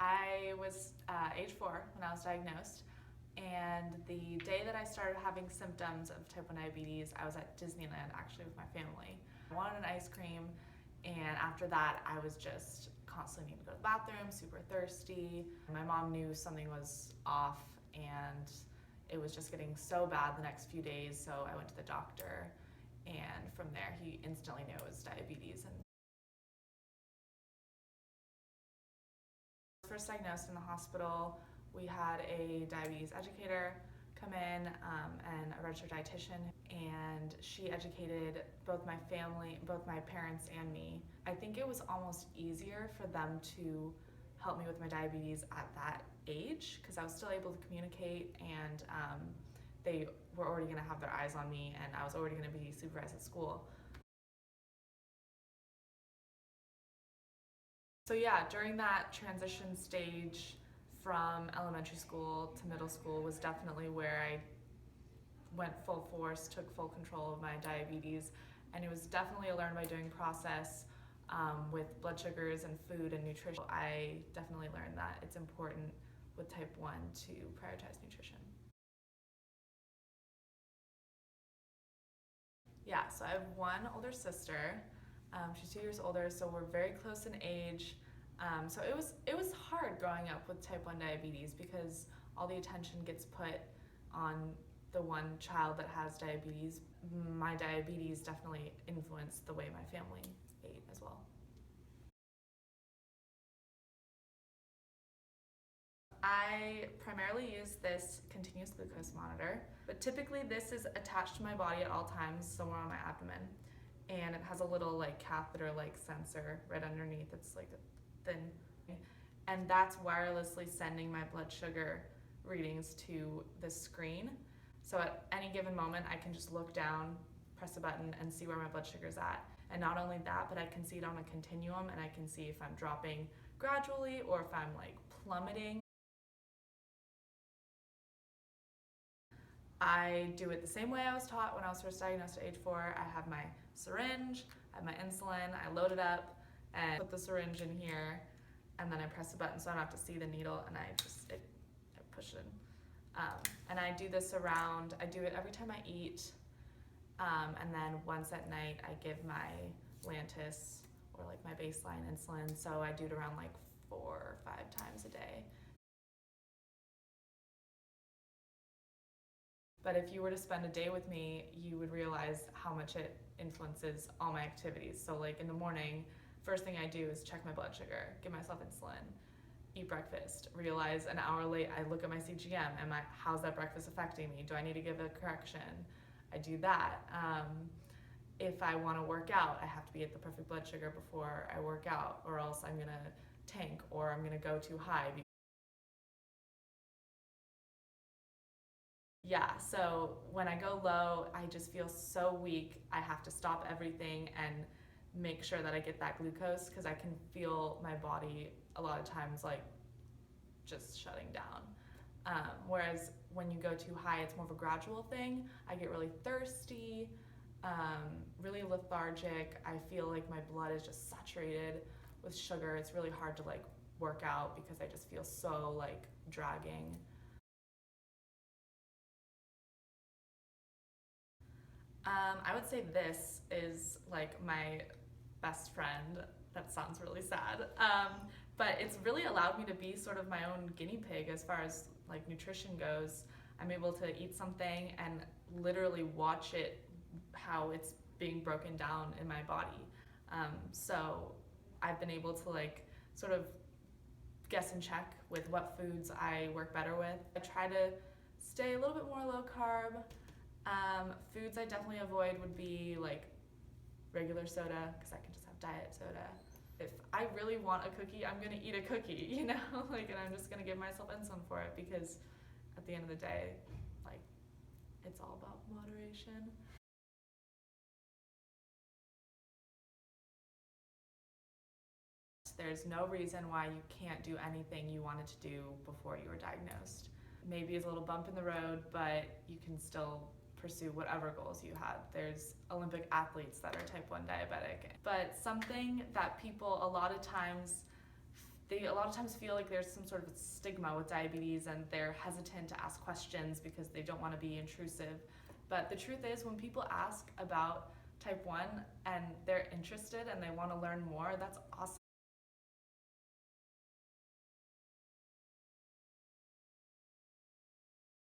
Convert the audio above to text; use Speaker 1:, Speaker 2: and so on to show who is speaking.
Speaker 1: I was age 4 when I was diagnosed, and the day that I started having symptoms of type 1 diabetes, I was at Disneyland actually with my family. I wanted an ice cream, and after that I was just constantly needing to go to the bathroom, super thirsty. My mom knew something was off, and it was just getting so bad the next few days, so I went to the doctor, and from there he instantly knew it was diabetes. And first diagnosed in the hospital, we had a diabetes educator come in and a registered dietitian, and she educated both my family, both my parents and me. I think it was almost easier for them to help me with my diabetes at that age because I was still able to communicate, and they were already going to have their eyes on me, and I was already going to be supervised at school. So yeah, during that transition stage from elementary school to middle school was definitely where I went full force, took full control of my diabetes, and it was definitely a learn by doing process with blood sugars and food and nutrition. I definitely learned that it's important with type 1 to prioritize nutrition. Yeah, so I have one older sister. She's 2 years older, so we're very close in age. So it was hard growing up with type 1 diabetes because all the attention gets put on the one child that has diabetes. My diabetes definitely influenced the way my family ate as well. I primarily use this continuous glucose monitor, but typically this is attached to my body at all times, somewhere on my abdomen, and it has a little like catheter-like sensor right underneath. It's like a thin, and that's wirelessly sending my blood sugar readings to the screen. So at any given moment, I can just look down, press a button, and see where my blood sugar is at. And not only that, but I can see it on a continuum, and I can see if I'm dropping gradually or if I'm like plummeting. I do it the same way I was taught when I was first diagnosed at age 4. I have my syringe, I have my insulin, I load it up and put the syringe in here, and then I press the button so I don't have to see the needle, and I push it in. And I do this I do it every time I eat, and then once at night I give my Lantus or like my baseline insulin, so I do it around like 4 or 5 times a day. But if you were to spend a day with me, you would realize how much it influences all my activities. So like in the morning, first thing I do is check my blood sugar, give myself insulin, eat breakfast, realize an hour late, I look at my CGM, how's that breakfast affecting me? Do I need to give a correction? I do that. If I want to work out, I have to be at the perfect blood sugar before I work out, or else I'm gonna tank or I'm gonna go too high. Yeah, so when I go low, I just feel so weak. I have to stop everything and make sure that I get that glucose because I can feel my body a lot of times like just shutting down. Whereas when you go too high, it's more of a gradual thing. I get really thirsty, really lethargic. I feel like my blood is just saturated with sugar. It's really hard to like work out because I just feel so like dragging. I would say this is like my best friend. That sounds really sad. But it's really allowed me to be sort of my own guinea pig as far as like nutrition goes. I'm able to eat something and literally watch it, how it's being broken down in my body. So I've been able to like sort of guess and check with what foods I work better with. I try to stay a little bit more low carb. Foods I definitely avoid would be like regular soda, because I can just have diet soda. If I really want a cookie, I'm gonna eat a cookie, you know, like, and I'm just gonna give myself insulin for it because at the end of the day, like, it's all about moderation. There's no reason why you can't do anything you wanted to do before you were diagnosed. Maybe it's a little bump in the road, but you can still pursue whatever goals you had. There's Olympic athletes that are type 1 diabetic. But something that people a lot of times they a lot of times feel like there's some sort of stigma with diabetes and they're hesitant to ask questions because they don't want to be intrusive. But the truth is, when people ask about type 1 and they're interested and they want to learn more, that's awesome.